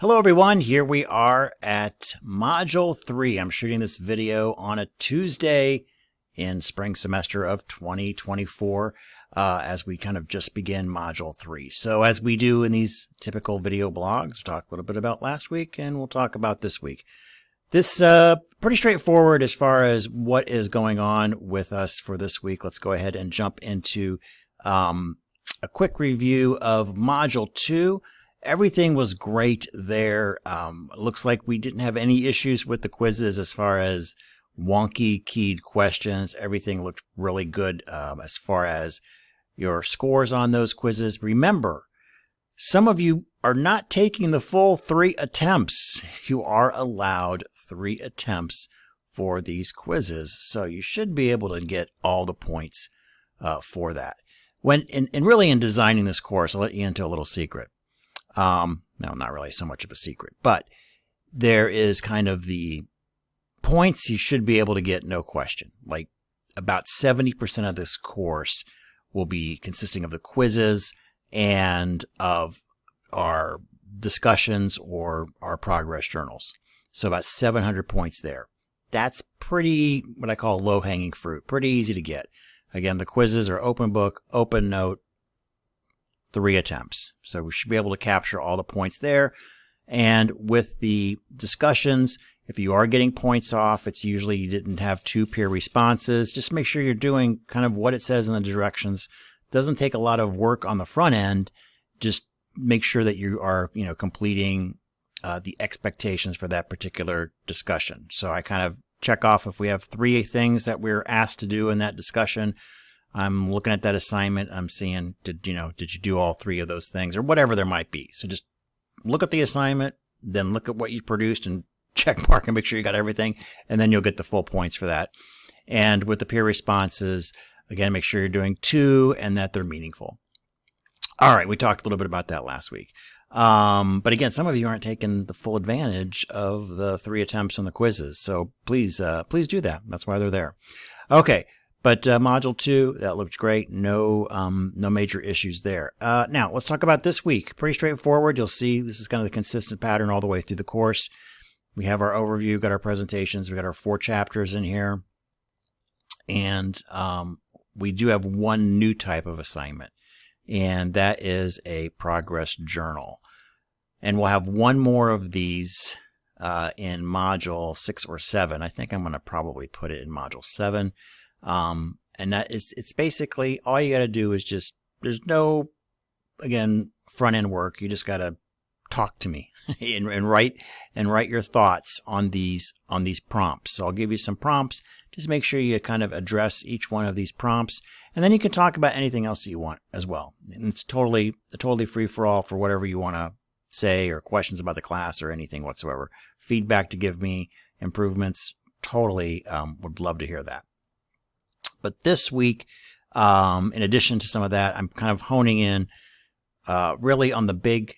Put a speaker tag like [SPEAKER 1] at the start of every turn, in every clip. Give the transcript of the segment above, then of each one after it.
[SPEAKER 1] Hello everyone, here we are at Module 3. I'm shooting this video on a Tuesday in spring semester of 2024 as we kind of just begin Module 3. So as we do in these typical video blogs, we'll talk a little bit about last week and we'll talk about this week. This pretty straightforward as far as what is going on with us for this week. Let's go ahead and jump into a quick review of Module 2. Everything was great there. Looks like we didn't have any issues with the quizzes as far as wonky keyed questions. Everything looked really good as far as your scores on those quizzes. Remember, some of you are not taking the full 3 attempts. You are allowed 3 attempts for these quizzes, so you should be able to get all the points for that. Really in designing this course, I'll let you into a little secret. No, not really so much of a secret, but there is kind of the points you should be able to get, no question. Like about 70% of this course will be consisting of the quizzes and of our discussions or our progress journals. So about 700 points there. That's pretty, what I call low-hanging fruit, pretty easy to get. Again, the quizzes are open book, open note, 3 attempts. So we should be able to capture all the points there. And with the discussions, if you are getting points off, it's usually you didn't have 2 peer responses. Just make sure you're doing kind of what it says in the directions. It doesn't take a lot of work on the front end. Just make sure that you are, completing the expectations for that particular discussion. So I kind of check off if we have 3 things that we're asked to do in that discussion. I'm looking at that assignment. I'm seeing, did you do all 3 of those things or whatever there might be. So just look at the assignment, then look at what you produced and check mark and make sure you got everything. And then you'll get the full points for that. And with the peer responses, again, make sure you're doing 2 and that they're meaningful. All right. We talked a little bit about that last week. But again, some of you aren't taking the full advantage of the 3 attempts on the quizzes. So please do that. That's why they're there. Okay. But Module 2, that looked great. No major issues there. Now, let's talk about this week. Pretty straightforward. You'll see this is kind of the consistent pattern all the way through the course. We have our overview, got our presentations, we got our 4 chapters in here. And we do have one new type of assignment, and that is a progress journal. And we'll have one more of these in Module 6 or 7. I think I'm going to probably put it in Module 7. And it's basically all you got to do is just, there's no, again, front end work. You just got to talk to me and write your thoughts on these prompts. So I'll give you some prompts. Just make sure you kind of address each one of these prompts, and then you can talk about anything else that you want as well. And it's totally free for all for whatever you want to say or questions about the class or anything whatsoever. Feedback to give me, improvements, totally would love to hear that. But this week, in addition to some of that, I'm kind of honing in really on the big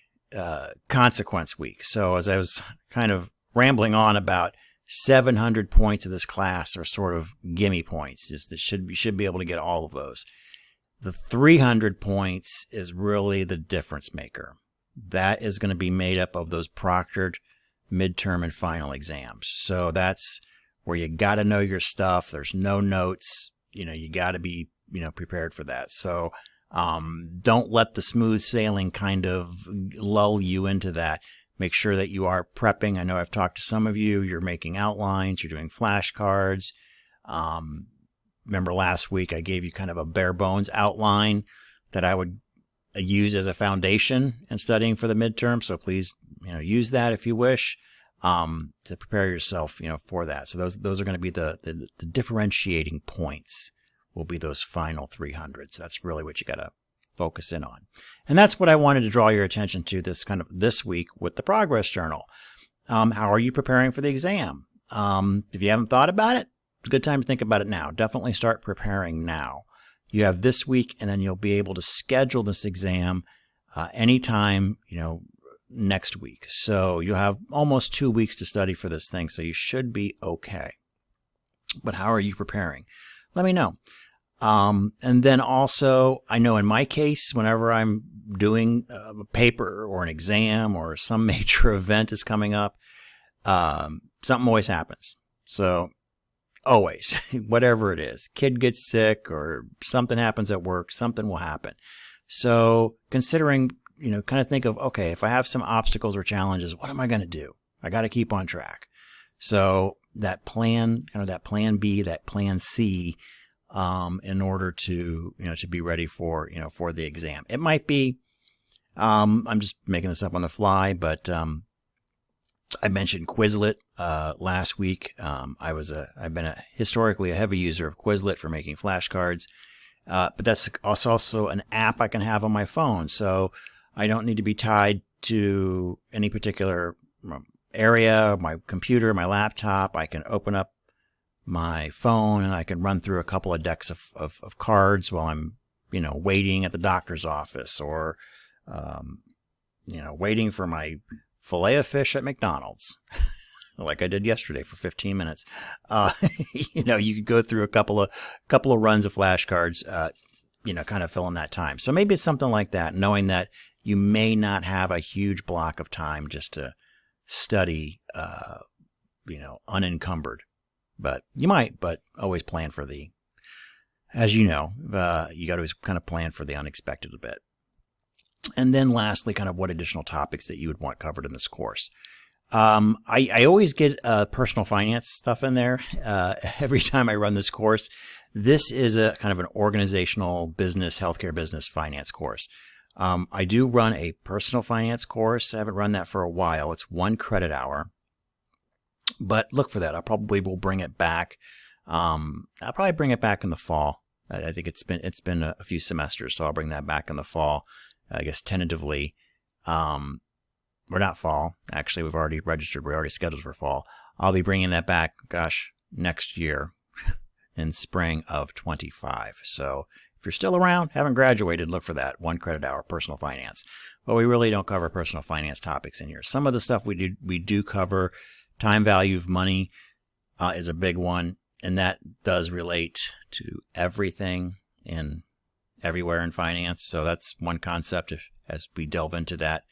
[SPEAKER 1] consequence week. So as I was kind of rambling on about 700 points of this class are sort of gimme points. You should be able to get all of those. The 300 points is really the difference maker. That is going to be made up of those proctored midterm and final exams. So that's where you got to know your stuff. There's no notes. You got to be, prepared for that. So don't let the smooth sailing kind of lull you into that. Make sure that you are prepping. I know I've talked to some of you. You're making outlines. You're doing flashcards. Remember last week I gave you kind of a bare bones outline that I would use as a foundation in studying for the midterm. So please, use that if you wish. To prepare yourself, for that. So those are going to be the differentiating points will be those final 300. So that's really what you got to focus in on. And that's what I wanted to draw your attention to this week with the progress journal. How are you preparing for the exam? If you haven't thought about it, it's a good time to think about it now. Definitely start preparing now. You have this week, and then you'll be able to schedule this exam anytime, next week. So you'll have almost 2 weeks to study for this thing, so you should be okay. But how are you preparing? Let me know. And then also, I know in my case, whenever I'm doing a paper or an exam or some major event is coming up, something always happens. So always, whatever it is, kid gets sick or something happens at work, something will happen. So considering, kind of think of, okay, if I have some obstacles or challenges, what am I going to do? I got to keep on track. So that plan, that plan B, that plan C, in order to, to be ready for, for the exam. It might be, I'm just making this up on the fly, but, I mentioned Quizlet, last week. I've been historically a heavy user of Quizlet for making flashcards. But that's also an app I can have on my phone. So I don't need to be tied to any particular area, my computer, my laptop. I can open up my phone and I can run through a couple of decks of cards while I'm, waiting at the doctor's office or, waiting for my fillet of fish at McDonald's, like I did yesterday for 15 minutes. You could go through a couple of runs of flashcards, kind of fill in that time. So maybe it's something like that, knowing that you may not have a huge block of time just to study, unencumbered. But you might, but always plan for as you got to always kind of plan for the unexpected a bit. And then lastly, kind of what additional topics that you would want covered in this course. I always get personal finance stuff in there every time I run this course. This is a kind of an organizational business, healthcare business finance course. I do run a personal finance course. I haven't run that for a while. It's 1 credit hour. But look for that. I probably will bring it back. I'll probably bring it back in the fall. I think it's been a few semesters, so I'll bring that back in the fall. I guess tentatively. We're not fall. Actually, we've already registered. We're already scheduled for fall. I'll be bringing that back, next year in spring of 25. So if you're still around, haven't graduated, look for that 1 credit hour personal finance. But we really don't cover personal finance topics in here. Some of the stuff we do cover. Time value of money is a big one, and that does relate to everything in everywhere in finance. So that's one concept. As we delve into that,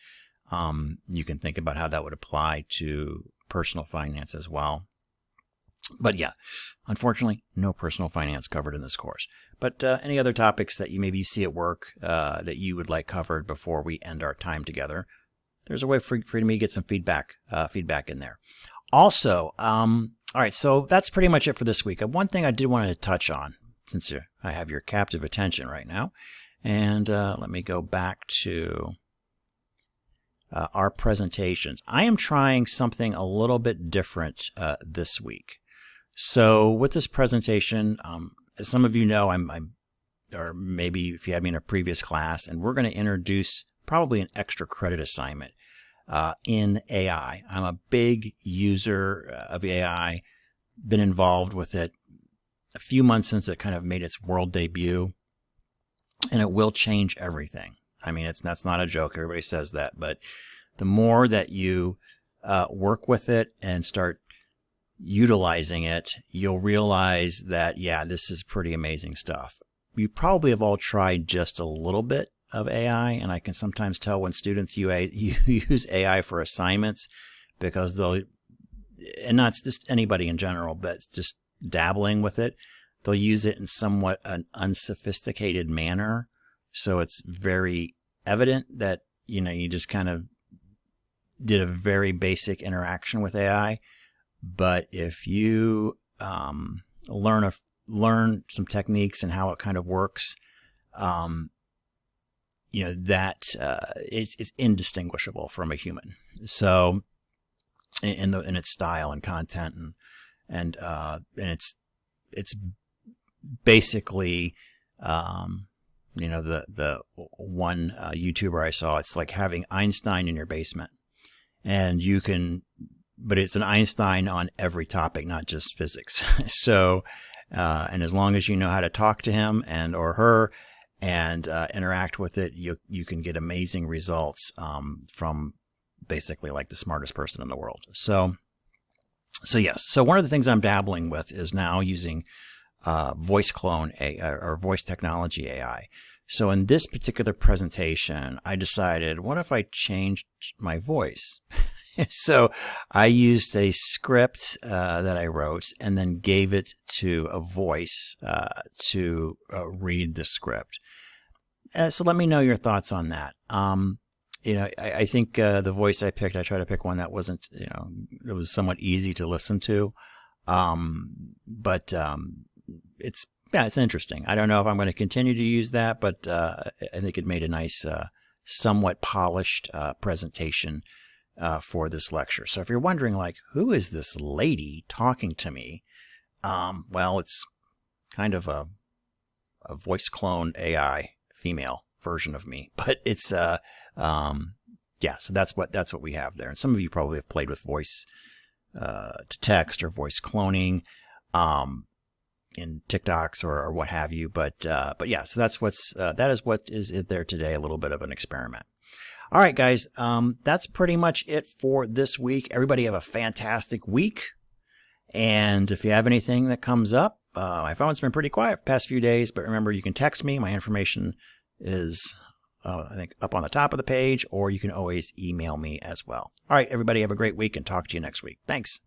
[SPEAKER 1] you can think about how that would apply to personal finance as well. But yeah, unfortunately, no personal finance covered in this course. But any other topics that maybe you see at work that you would like covered before we end our time together, there's a way for me to get some feedback in there. Also, all right, so that's pretty much it for this week. One thing I did want to touch on, since I have your captive attention right now, and let me go back to our presentations. I am trying something a little bit different this week. So with this presentation, as some of you know, or maybe if you had me in a previous class, and we're going to introduce probably an extra credit assignment in AI. I'm a big user of AI, been involved with it a few months since it kind of made its world debut, and it will change everything. I mean, that's not a joke. Everybody says that, but the more that you work with it and start utilizing it, you'll realize that, yeah, this is pretty amazing stuff. You probably have all tried just a little bit of AI, and I can sometimes tell when students use AI for assignments, because and not just anybody in general, but just dabbling with it, they'll use it in somewhat an unsophisticated manner. So it's very evident that, you just kind of did a very basic interaction with AI. But if you learn some techniques and how it kind of works, it's indistinguishable from a human. So in its style and content, and it's basically the one YouTuber I saw, it's like having Einstein in your basement, and but it's an Einstein on every topic, not just physics. So, and as long as you know how to talk to him or her and interact with it, you can get amazing results from basically like the smartest person in the world. So yes. So one of the things I'm dabbling with is now using voice clone AI or voice technology AI. So in this particular presentation, I decided, what if I changed my voice? So I used a script that I wrote and then gave it to a voice to read the script. So let me know your thoughts on that. I think the voice I picked, I tried to pick one that wasn't, it was somewhat easy to listen to. It's interesting. I don't know if I'm going to continue to use that, but I think it made a nice, somewhat polished presentation for this lecture. So if you're wondering, like, who is this lady talking to me? Well, it's kind of a voice clone AI female version of me, but it's so that's what we have there. And some of you probably have played with voice to text or voice cloning in TikToks or what have you. But yeah, so that is what is there today. A little bit of an experiment. All right, guys, that's pretty much it for this week. Everybody have a fantastic week. And if you have anything that comes up, my phone's been pretty quiet for the past few days, but remember, you can text me. My information is, I think, up on the top of the page, or you can always email me as well. All right, everybody have a great week and talk to you next week. Thanks.